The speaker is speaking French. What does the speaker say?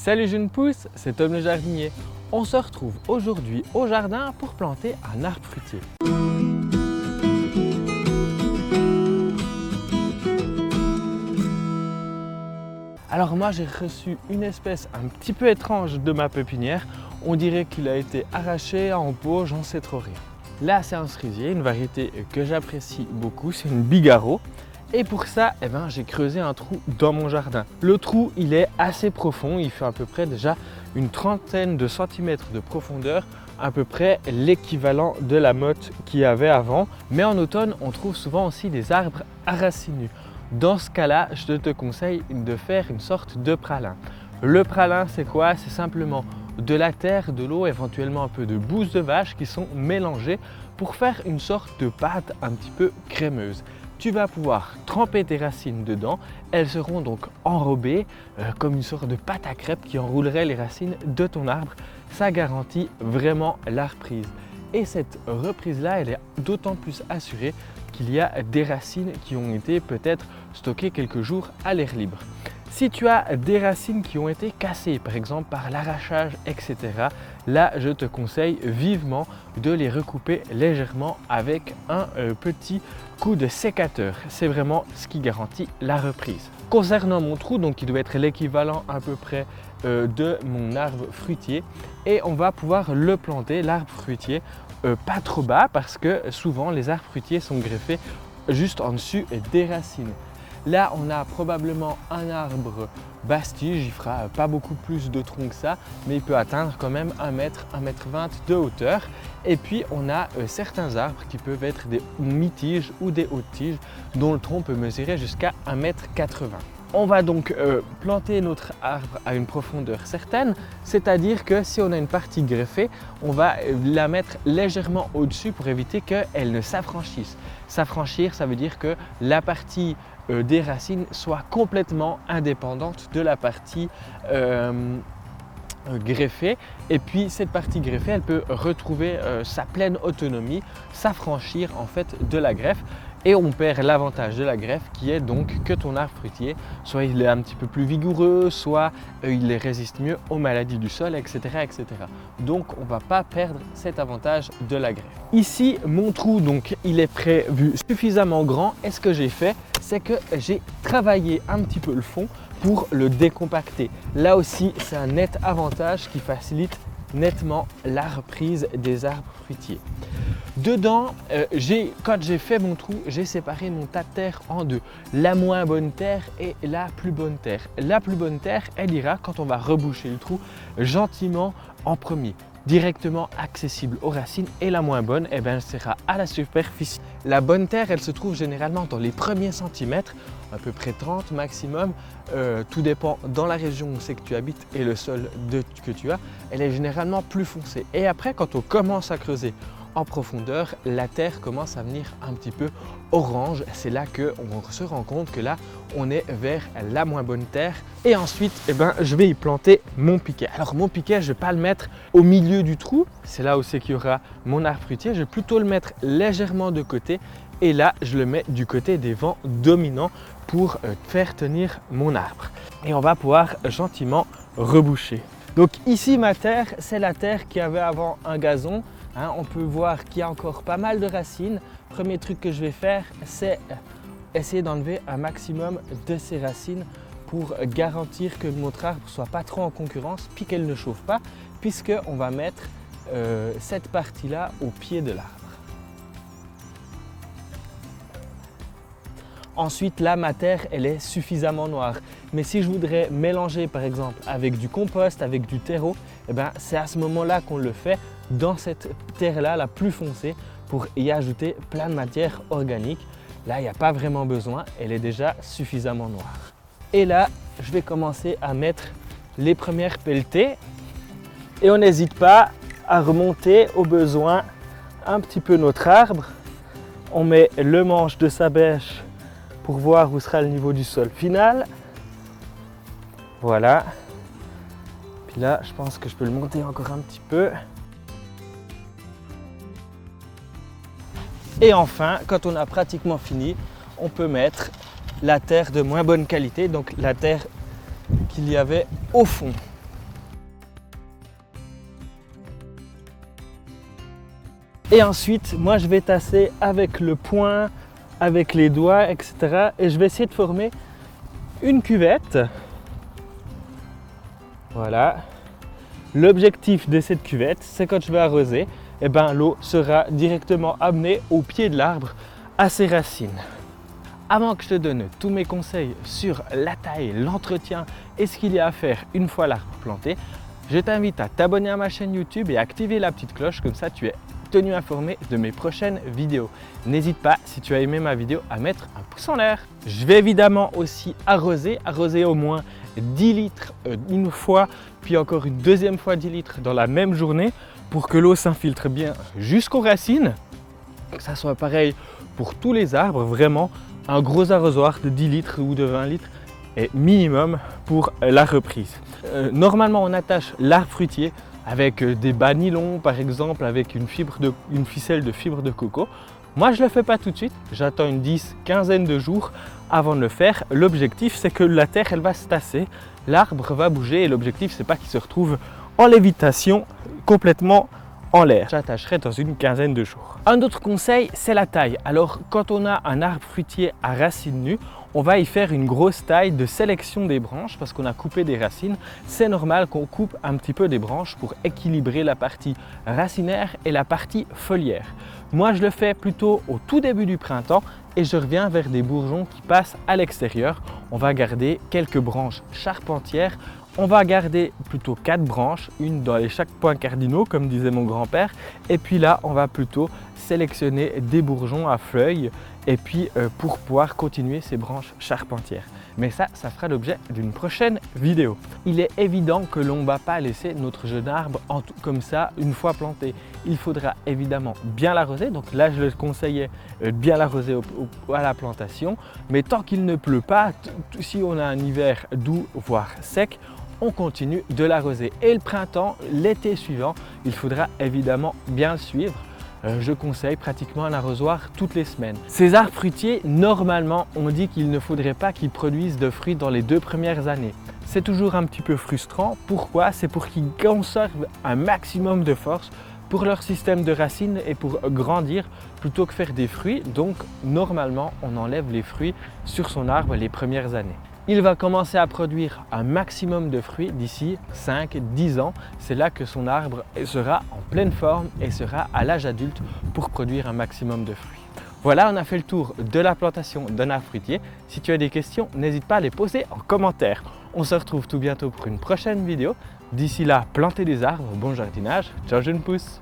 Salut jeunes pousses, c'est Tom le jardinier. On se retrouve aujourd'hui au jardin pour planter un arbre fruitier. Alors moi j'ai reçu une espèce un petit peu étrange de ma pépinière. On dirait qu'il a été arraché en pot, j'en sais trop rien. Là c'est un cerisier, une variété que j'apprécie beaucoup, c'est une Bigarro. Et pour ça, j'ai creusé un trou dans mon jardin. Le trou, il est assez profond, il fait à peu près déjà une trentaine de centimètres de profondeur, à peu près l'équivalent de la motte qu'il y avait avant. Mais en automne, on trouve souvent aussi des arbres à racines nues. Dans ce cas-là, je te conseille de faire une sorte de pralin. Le pralin, c'est quoi? C'est simplement de la terre, de l'eau, éventuellement un peu de bouse de vache qui sont mélangées pour faire une sorte de pâte un petit peu crémeuse. Tu vas pouvoir tremper tes racines dedans, elles seront donc enrobées comme une sorte de pâte à crêpes qui enroulerait les racines de ton arbre. Ça garantit vraiment la reprise. Et cette reprise-là, elle est d'autant plus assurée qu'il y a des racines qui ont été peut-être stockées quelques jours à l'air libre. Si tu as des racines qui ont été cassées, par exemple par l'arrachage, etc., là, je te conseille vivement de les recouper légèrement avec un petit coup de sécateur. C'est vraiment ce qui garantit la reprise. Concernant mon trou, donc il doit être l'équivalent à peu près de mon arbre fruitier et on va pouvoir le planter, l'arbre fruitier, pas trop bas parce que souvent les arbres fruitiers sont greffés juste en dessus des racines. Là, on a probablement un arbre bastige, il fera pas beaucoup plus de tronc que ça, mais il peut atteindre quand même 1 mètre, 1,20 m de hauteur. Et puis, on a certains arbres qui peuvent être des mi-tiges ou des hautes tiges, dont le tronc peut mesurer jusqu'à 1,80 m. On va donc planter notre arbre à une profondeur certaine, c'est-à-dire que si on a une partie greffée, on va la mettre légèrement au-dessus pour éviter qu'elle ne s'affranchisse. S'affranchir, ça veut dire que la partie des racines soit complètement indépendante de la partie greffée, et puis cette partie greffée elle peut retrouver sa pleine autonomie, s'affranchir en fait de la greffe. Et on perd l'avantage de la greffe qui est donc que ton arbre fruitier, soit il est un petit peu plus vigoureux, soit il résiste mieux aux maladies du sol, etc. etc. Donc on ne va pas perdre cet avantage de la greffe. Ici, mon trou, donc, il est prévu suffisamment grand et ce que j'ai fait, c'est que j'ai travaillé un petit peu le fond pour le décompacter. Là aussi, c'est un net avantage qui facilite nettement la reprise des arbres fruitiers. Dedans, quand j'ai fait mon trou, j'ai séparé mon tas de terre en deux. La moins bonne terre et la plus bonne terre. La plus bonne terre, elle ira quand on va reboucher le trou gentiment en premier, directement accessible aux racines, et la moins bonne, elle sera à la superficie. La bonne terre, elle se trouve généralement dans les premiers centimètres, à peu près 30 maximum. Tout dépend dans la région où c'est que tu habites et le sol que tu as. Elle est généralement plus foncée. Et après, quand on commence à creuser en profondeur, la terre commence à venir un petit peu orange. C'est là qu'on se rend compte que là, on est vers la moins bonne terre. Et ensuite, je vais y planter mon piquet. Alors mon piquet, je ne vais pas le mettre au milieu du trou. C'est là où c'est qu'il y aura mon arbre fruitier. Je vais plutôt le mettre légèrement de côté. Et là, je le mets du côté des vents dominants pour faire tenir mon arbre. Et on va pouvoir gentiment reboucher. Donc ici, ma terre, c'est la terre qui avait avant un gazon. On peut voir qu'il y a encore pas mal de racines. Premier truc que je vais faire, c'est essayer d'enlever un maximum de ces racines pour garantir que notre arbre ne soit pas trop en concurrence puis qu'elle ne chauffe pas, puisqu'on va mettre cette partie-là au pied de l'arbre. Ensuite, là, ma terre, elle est suffisamment noire. Mais si je voudrais mélanger, par exemple, avec du compost, avec du terreau, c'est à ce moment-là qu'on le fait, dans cette terre-là, la plus foncée, pour y ajouter plein de matière organique. Là, il n'y a pas vraiment besoin, elle est déjà suffisamment noire. Et là, je vais commencer à mettre les premières pelletées. Et on n'hésite pas à remonter au besoin un petit peu notre arbre. On met le manche de sa bêche pour voir où sera le niveau du sol final. Voilà. Puis là, je pense que je peux le monter encore un petit peu. Et enfin, quand on a pratiquement fini, on peut mettre la terre de moins bonne qualité, donc la terre qu'il y avait au fond. Et ensuite, moi je vais tasser avec le poing, avec les doigts, etc. Et je vais essayer de former une cuvette. Voilà. L'objectif de cette cuvette, c'est quand je vais arroser, eh ben, l'eau sera directement amenée au pied de l'arbre, à ses racines. Avant que je te donne tous mes conseils sur la taille, l'entretien et ce qu'il y a à faire une fois l'arbre planté, je t'invite à t'abonner à ma chaîne YouTube et à activer la petite cloche, comme ça tu es tenu informé de mes prochaines vidéos. N'hésite pas, si tu as aimé ma vidéo, à mettre un pouce en l'air. Je vais évidemment aussi arroser au moins 10 litres une fois, puis encore une deuxième fois 10 litres dans la même journée pour que l'eau s'infiltre bien jusqu'aux racines. Que ça soit pareil pour tous les arbres, vraiment un gros arrosoir de 10 litres ou de 20 litres est minimum pour la reprise. Normalement, on attache l'arbre fruitier avec des bas nylon par exemple, avec une ficelle de fibre de coco. Moi, je ne le fais pas tout de suite, j'attends une quinzaine de jours avant de le faire. L'objectif, c'est que la terre, elle va se tasser, l'arbre va bouger et l'objectif, c'est pas qu'il se retrouve en lévitation complètement en l'air. J'attacherai dans une quinzaine de jours. Un autre conseil, c'est la taille. Alors, quand on a un arbre fruitier à racines nues, on va y faire une grosse taille de sélection des branches parce qu'on a coupé des racines. C'est normal qu'on coupe un petit peu des branches pour équilibrer la partie racinaire et la partie foliaire. Moi, je le fais plutôt au tout début du printemps et je reviens vers des bourgeons qui passent à l'extérieur. On va garder quelques branches charpentières. On va garder plutôt 4 branches, une dans chaque points cardinaux comme disait mon grand-père. Et puis là, on va plutôt sélectionner des bourgeons à feuilles et puis pour pouvoir continuer ces branches charpentières. Mais ça fera l'objet d'une prochaine vidéo. Il est évident que l'on ne va pas laisser notre jeune arbre comme ça une fois planté. Il faudra évidemment bien l'arroser. Donc là, je le conseillais bien l'arroser à la plantation. Mais tant qu'il ne pleut pas, si on a un hiver doux voire sec, on continue de l'arroser. Et le printemps, l'été suivant, il faudra évidemment bien le suivre. Je conseille pratiquement un arrosoir toutes les semaines. Ces arbres fruitiers, normalement, on dit qu'il ne faudrait pas qu'ils produisent de fruits dans les 2 premières années. C'est toujours un petit peu frustrant. Pourquoi? C'est pour qu'ils conservent un maximum de force pour leur système de racines et pour grandir plutôt que faire des fruits. Donc, normalement, on enlève les fruits sur son arbre les premières années. Il va commencer à produire un maximum de fruits d'ici 5-10 ans. C'est là que son arbre sera en pleine forme et sera à l'âge adulte pour produire un maximum de fruits. Voilà, on a fait le tour de la plantation d'un arbre fruitier. Si tu as des questions, n'hésite pas à les poser en commentaire. On se retrouve tout bientôt pour une prochaine vidéo. D'ici là, plantez des arbres, bon jardinage, ciao jeune pousse!